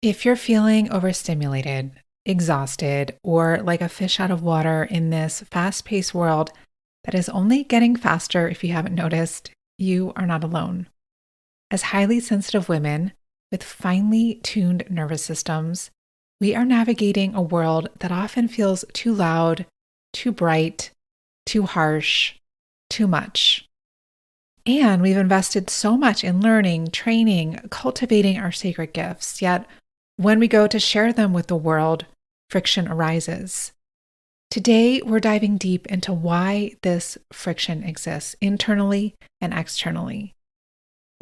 If you're feeling overstimulated, exhausted, or like a fish out of water in this fast paced world that is only getting faster if you haven't noticed, you are not alone. As highly sensitive women with finely tuned nervous systems, we are navigating a world that often feels too loud, too bright, too harsh, too much. And we've invested so much in learning, training, cultivating our sacred gifts. Yet, when we go to share them with the world, friction arises. Today, we're diving deep into why this friction exists internally and externally.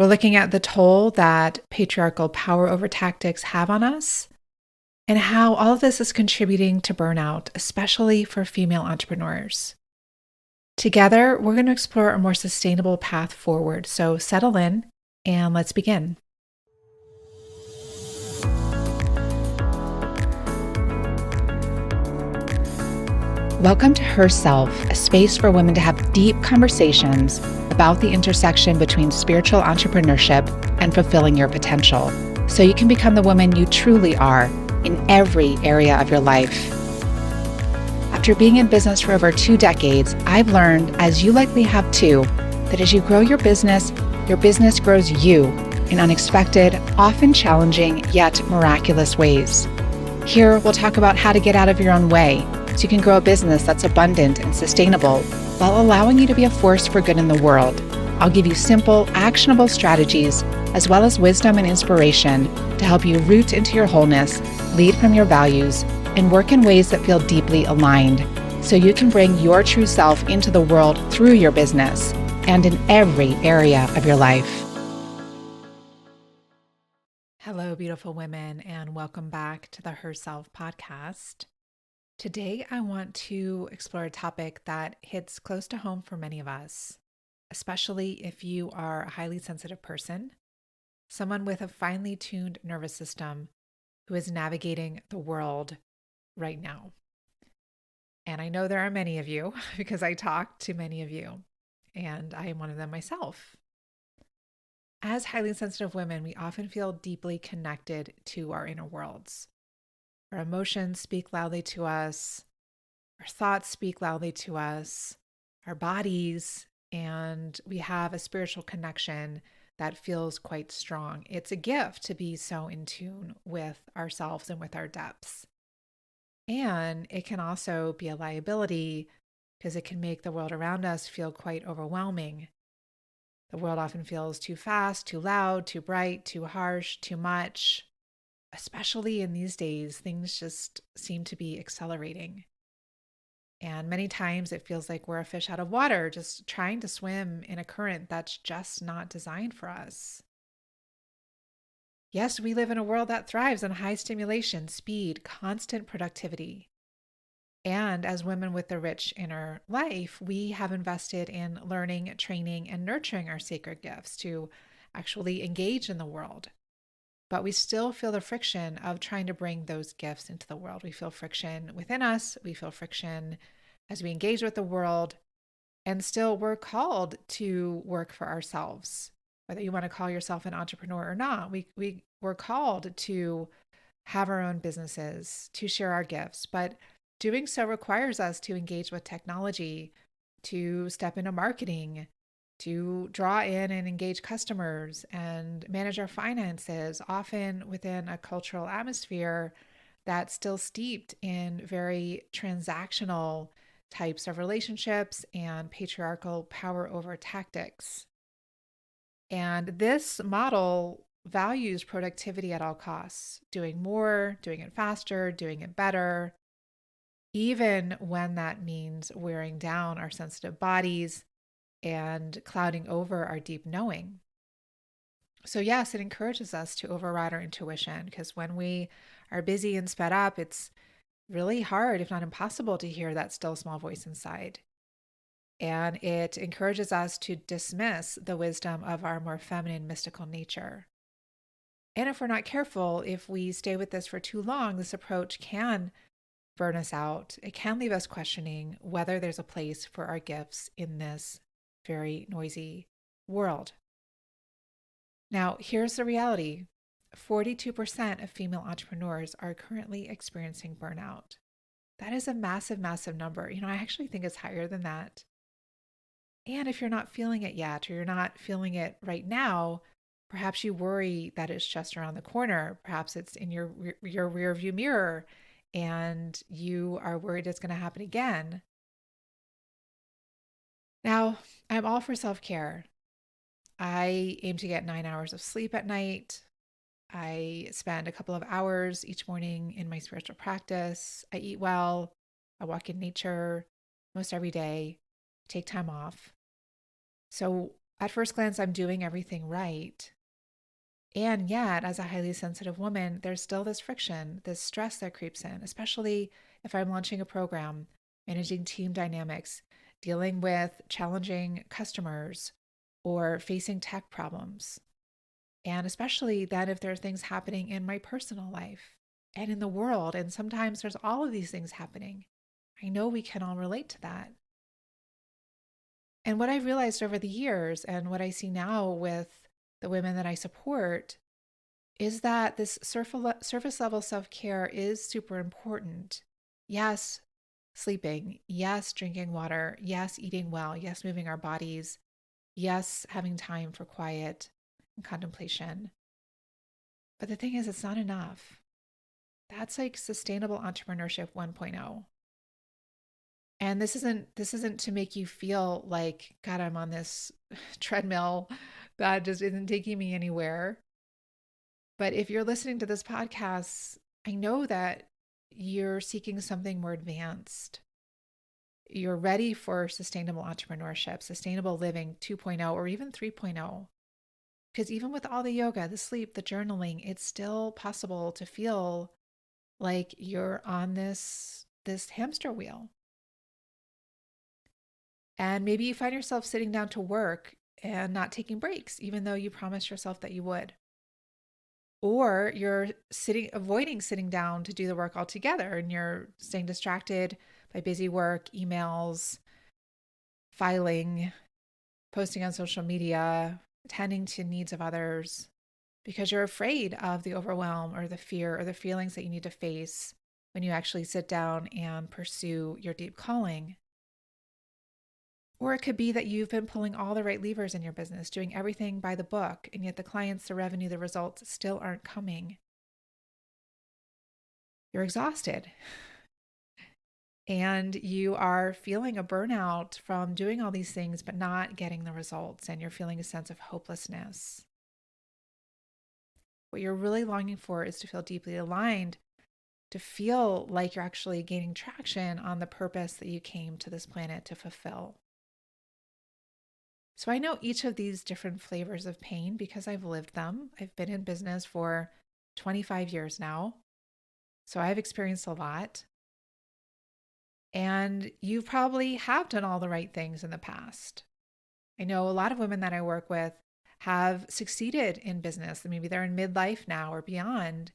We're looking at the toll that patriarchal power over tactics have on us and how all of this is contributing to burnout, especially for female entrepreneurs. Together, we're going to explore a more sustainable path forward. So settle in and let's begin. Welcome to Herself, a space for women to have deep conversations about the intersection between spiritual entrepreneurship and fulfilling your potential, so you can become the woman you truly are in every area of your life. After being in business for over 2 decades, I've learned, as you likely have too, that as you grow your business grows you in unexpected, often challenging, yet miraculous ways. Here, we'll talk about how to get out of your own way so you can grow a business that's abundant and sustainable while allowing you to be a force for good in the world. I'll give you simple, actionable strategies as well as wisdom and inspiration to help you root into your wholeness, lead from your values, and work in ways that feel deeply aligned so you can bring your true self into the world through your business and in every area of your life. Hello, beautiful women, and welcome back to the Herself podcast. Today, I want to explore a topic that hits close to home for many of us, especially if you are a highly sensitive person, someone with a finely tuned nervous system who is navigating the world right now. And I know there are many of you because I talk to many of you, and I am one of them myself. As highly sensitive women, we often feel deeply connected to our inner worlds. Our emotions speak loudly to us, our thoughts speak loudly to us, our bodies, and we have a spiritual connection that feels quite strong. It's a gift to be so in tune with ourselves and with our depths. And it can also be a liability because it can make the world around us feel quite overwhelming. The world often feels too fast, too loud, too bright, too harsh, too much. Especially in these days, things just seem to be accelerating. And many times it feels like we're a fish out of water, just trying to swim in a current that's just not designed for us. Yes, we live in a world that thrives on high stimulation, speed, constant productivity. And as women with a rich inner life, we have invested in learning, training, and nurturing our sacred gifts to actually engage in the world. But we still feel the friction of trying to bring those gifts into the world. We feel friction within us. We feel friction as we engage with the world. And still, we're called to work for ourselves, whether you want to call yourself an entrepreneur or not. We're called to have our own businesses, to share our gifts. But doing so requires us to engage with technology, to step into marketing, to draw in and engage customers and manage our finances, often within a cultural atmosphere that's still steeped in very transactional types of relationships and patriarchal power over tactics. And this model values productivity at all costs, doing more, doing it faster, doing it better, even when that means wearing down our sensitive bodies and clouding over our deep knowing. So, yes, it encourages us to override our intuition because when we are busy and sped up, it's really hard, if not impossible, to hear that still small voice inside. And it encourages us to dismiss the wisdom of our more feminine, mystical nature. And if we're not careful, if we stay with this for too long, this approach can burn us out. It can leave us questioning whether there's a place for our gifts in this very noisy world. Now, here's the reality. 42% of female entrepreneurs are currently experiencing burnout. That is a massive, massive number. I actually think it's higher than that. And if you're not feeling it yet, or you're not feeling it right now, perhaps you worry that it's just around the corner. Perhaps it's in your rear view mirror and you are worried it's going to happen again. Now, I'm all for self-care. I aim to get 9 hours of sleep at night. I spend a couple of hours each morning in my spiritual practice. I eat well. I walk in nature most every day, take time off. So at first glance, I'm doing everything right. And yet, as a highly sensitive woman, there's still this friction, this stress that creeps in, especially if I'm launching a program, managing team dynamics, dealing with challenging customers, or facing tech problems. And especially then if there are things happening in my personal life and in the world. And sometimes there's all of these things happening. I know we can all relate to that. And what I've realized over the years and what I see now with the women that I support is that this surface level self-care is super important. Yes, sleeping. Yes, drinking water. Yes, eating well. Yes, moving our bodies. Yes, having time for quiet and contemplation. But the thing is, it's not enough. That's like sustainable entrepreneurship 1.0. And this isn't to make you feel like, God, I'm on this treadmill that just isn't taking me anywhere. But if you're listening to this podcast, I know that you're seeking something more advanced. You're ready for sustainable entrepreneurship, sustainable living 2.0, or even 3.0. Because even with all the yoga, the sleep, the journaling, it's still possible to feel like you're on this hamster wheel. And maybe you find yourself sitting down to work and not taking breaks, even though you promised yourself that you would. Or you're avoiding sitting down to do the work altogether, and you're staying distracted by busy work, emails, filing, posting on social media, attending to needs of others, because you're afraid of the overwhelm or the fear or the feelings that you need to face when you actually sit down and pursue your deep calling. Or it could be that you've been pulling all the right levers in your business, doing everything by the book, and yet the clients, the revenue, the results still aren't coming. You're exhausted. And you are feeling a burnout from doing all these things, but not getting the results. And you're feeling a sense of hopelessness. What you're really longing for is to feel deeply aligned, to feel like you're actually gaining traction on the purpose that you came to this planet to fulfill. So I know each of these different flavors of pain because I've lived them. I've been in business for 25 years now. So I've experienced a lot. And you probably have done all the right things in the past. I know a lot of women that I work with have succeeded in business. Maybe they're in midlife now or beyond.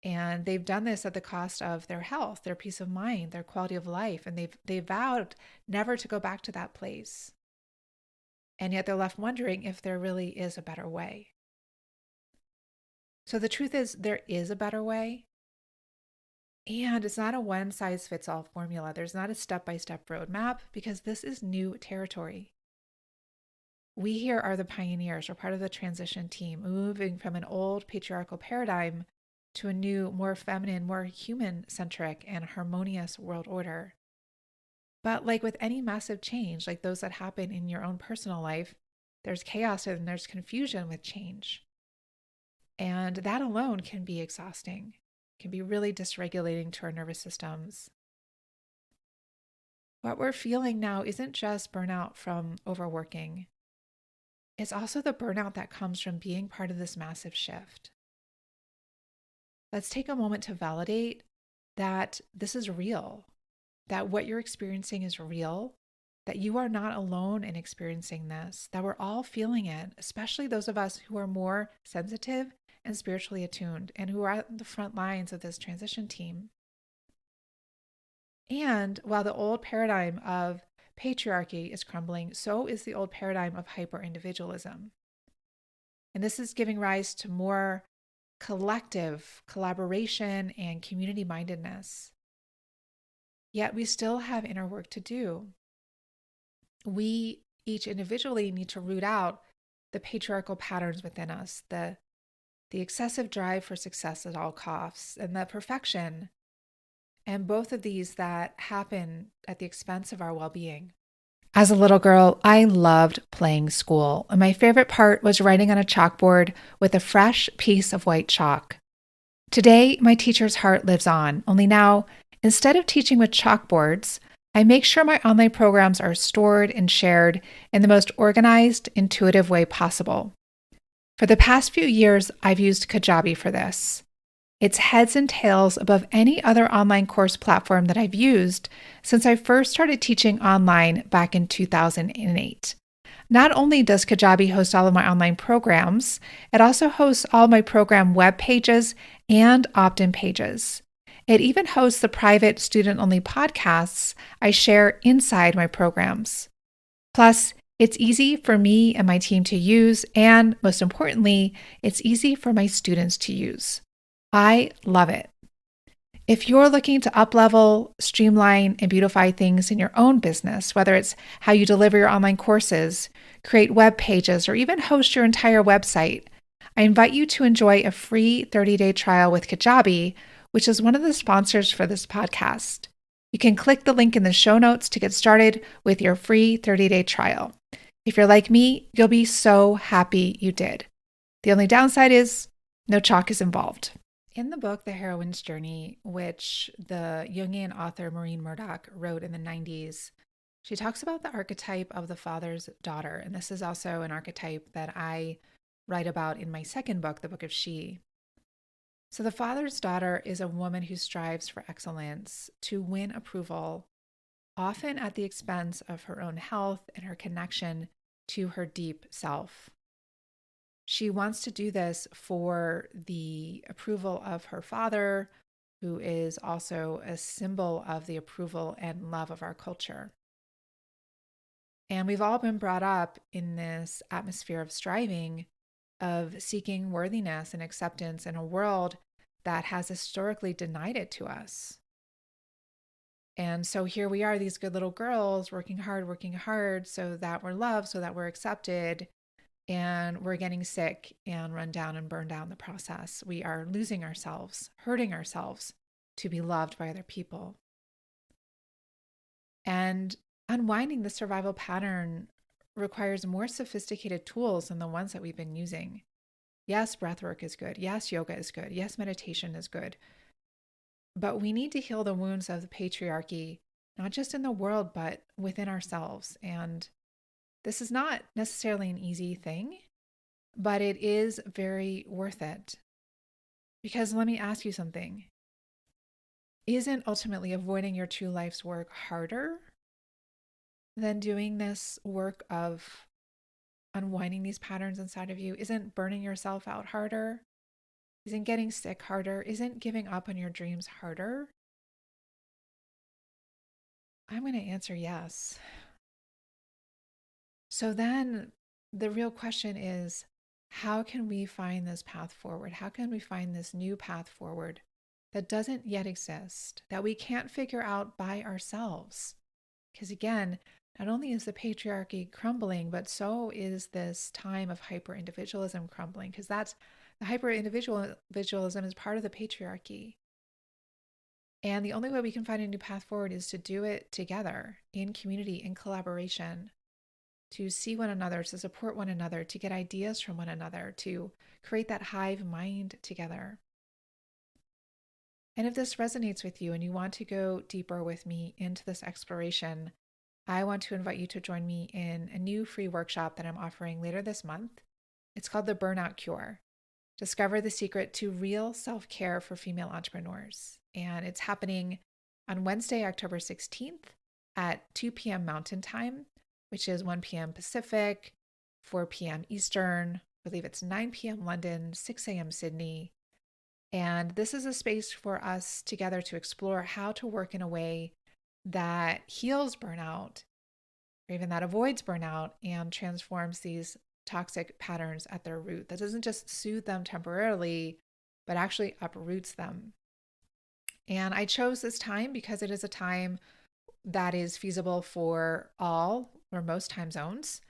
And they've done this at the cost of their health, their peace of mind, their quality of life. And they've vowed never to go back to that place. And yet they're left wondering if there really is a better way. So the truth is, there is a better way. And it's not a one size fits all formula. There's not a step-by-step roadmap because this is new territory. We here are the pioneers. We're part of the transition team, moving from an old patriarchal paradigm to a new, more feminine, more human-centric and harmonious world order. But like with any massive change, like those that happen in your own personal life, there's chaos and there's confusion with change. And that alone can be exhausting, can be really dysregulating to our nervous systems. What we're feeling now isn't just burnout from overworking. It's also the burnout that comes from being part of this massive shift. Let's take a moment to validate that this is real, that what you're experiencing is real, that you are not alone in experiencing this, that we're all feeling it, especially those of us who are more sensitive and spiritually attuned and who are at the front lines of this transition team. And while the old paradigm of patriarchy is crumbling, so is the old paradigm of hyper-individualism. And this is giving rise to more collective collaboration and community mindedness. Yet we still have inner work to do. We each individually need to root out the patriarchal patterns within us, the excessive drive for success at all costs, and the perfection, and both of these that happen at the expense of our well-being. As a little girl, I loved playing school, and my favorite part was writing on a chalkboard with a fresh piece of white chalk. Today, my teacher's heart lives on, only now, instead of teaching with chalkboards, I make sure my online programs are stored and shared in the most organized, intuitive way possible. For the past few years, I've used Kajabi for this. It's heads and tails above any other online course platform that I've used since I first started teaching online back in 2008. Not only does Kajabi host all of my online programs, it also hosts all my program web pages and opt-in pages. It even hosts the private student-only podcasts I share inside my programs. Plus, it's easy for me and my team to use, and most importantly, it's easy for my students to use. I love it. If you're looking to uplevel, streamline, and beautify things in your own business, whether it's how you deliver your online courses, create web pages, or even host your entire website, I invite you to enjoy a free 30-day trial with Kajabi, which is one of the sponsors for this podcast. You can click the link in the show notes to get started with your free 30-day trial. If you're like me, you'll be so happy you did. The only downside is no chalk is involved. In the book, The Heroine's Journey, which the Jungian author Maureen Murdoch wrote in the 90s, she talks about the archetype of the father's daughter. And this is also an archetype that I write about in my second book, The Book of She. So the father's daughter is a woman who strives for excellence, to win approval, often at the expense of her own health and her connection to her deep self. She wants to do this for the approval of her father, who is also a symbol of the approval and love of our culture. And we've all been brought up in this atmosphere of striving, of seeking worthiness and acceptance in a world that has historically denied it to us. And so here we are, these good little girls working hard so that we're loved, so that we're accepted, and we're getting sick and run down and burned down in the process. We are losing ourselves, hurting ourselves to be loved by other people. And unwinding the survival pattern requires more sophisticated tools than the ones that we've been using. Yes, breathwork is good. Yes, yoga is good. Yes, meditation is good. But we need to heal the wounds of the patriarchy, not just in the world, but within ourselves. And this is not necessarily an easy thing, but it is very worth it. Because let me ask you something. Isn't ultimately avoiding your true life's work harder than doing this work of unwinding these patterns inside of you? Isn't burning yourself out harder? Isn't getting sick harder? Isn't giving up on your dreams harder? I'm going to answer yes. So then the real question is, how can we find this path forward? How can we find this new path forward that doesn't yet exist, that we can't figure out by ourselves? Because again, not only is the patriarchy crumbling, but so is this time of hyper-individualism crumbling, because that's the hyper-individualism is part of the patriarchy. And the only way we can find a new path forward is to do it together, in community, in collaboration, to see one another, to support one another, to get ideas from one another, to create that hive mind together. And if this resonates with you and you want to go deeper with me into this exploration, I want to invite you to join me in a new free workshop that I'm offering later this month. It's called the Burnout Cure. Discover the secret to real self-care for female entrepreneurs. And it's happening on Wednesday, October 16th at 2 p.m. Mountain Time, which is 1 p.m. Pacific, 4 p.m. Eastern. I believe it's 9 p.m. London, 6 a.m. Sydney. And this is a space for us together to explore how to work in a way that heals burnout, or even that avoids burnout and transforms these toxic patterns at their root. That doesn't just soothe them temporarily, but actually uproots them. And I chose this time because it is a time that is feasible for all or most time zones.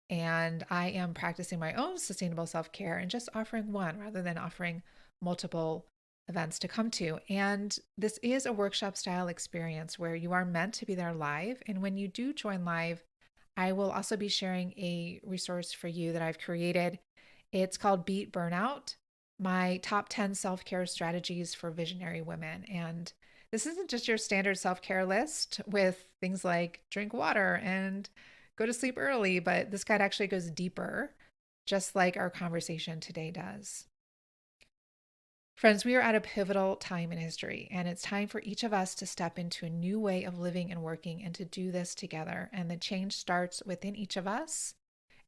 And I am practicing my own sustainable self-care and just offering one rather than offering multiple events to come to. And this is a workshop style experience where you are meant to be there live. And when you do join live, I will also be sharing a resource for you that I've created. It's called Beat Burnout, my top 10 self-care strategies for visionary women. And this isn't just your standard self-care list with things like drink water and go to sleep early, but this guide actually goes deeper, just like our conversation today does. Friends, we are at a pivotal time in history, and it's time for each of us to step into a new way of living and working and to do this together. And the change starts within each of us,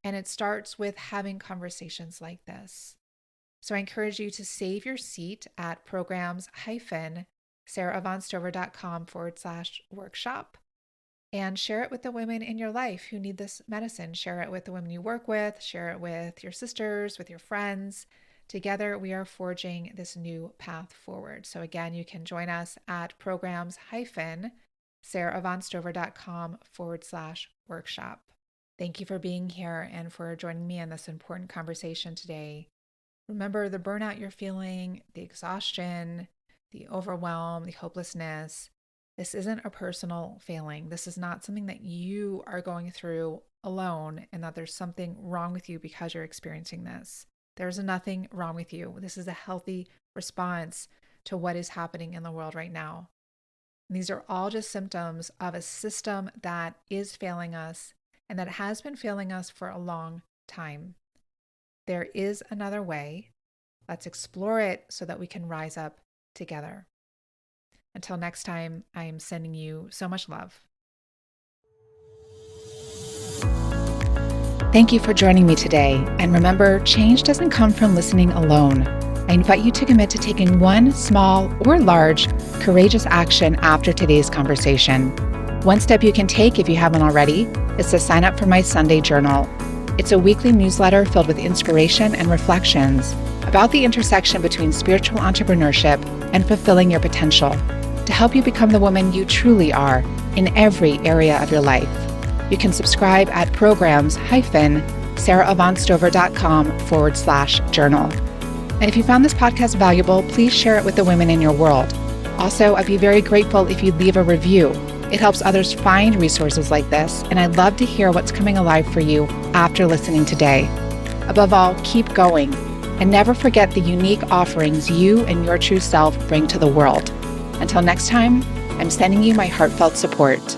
and it starts with having conversations like this. So I encourage you to save your seat at programs-sarahvaughnstover.com/workshop and share it with the women in your life who need this medicine. Share it with the women you work with, share it with your sisters, with your friends. Together, we are forging this new path forward. So again, you can join us at programs-sarahvaughnstover.com/workshop. Thank you for being here and for joining me in this important conversation today. Remember, the burnout you're feeling, the exhaustion, the overwhelm, the hopelessness, this isn't a personal failing. This is not something that you are going through alone and that there's something wrong with you because you're experiencing this. There's nothing wrong with you. This is a healthy response to what is happening in the world right now. And these are all just symptoms of a system that is failing us and that has been failing us for a long time. There is another way. Let's explore it so that we can rise up together. Until next time, I am sending you so much love. Thank you for joining me today. And remember, change doesn't come from listening alone. I invite you to commit to taking one small or large, courageous action after today's conversation. One step you can take, if you haven't already, is to sign up for my Sunday journal. It's a weekly newsletter filled with inspiration and reflections about the intersection between spiritual entrepreneurship and fulfilling your potential to help you become the woman you truly are in every area of your life. You can subscribe at programs-sarahvaughnstover.com/journal. And if you found this podcast valuable, please share it with the women in your world. Also, I'd be very grateful if you'd leave a review. It helps others find resources like this, and I'd love to hear what's coming alive for you after listening today. Above all, keep going, and never forget the unique offerings you and your true self bring to the world. Until next time, I'm sending you my heartfelt support.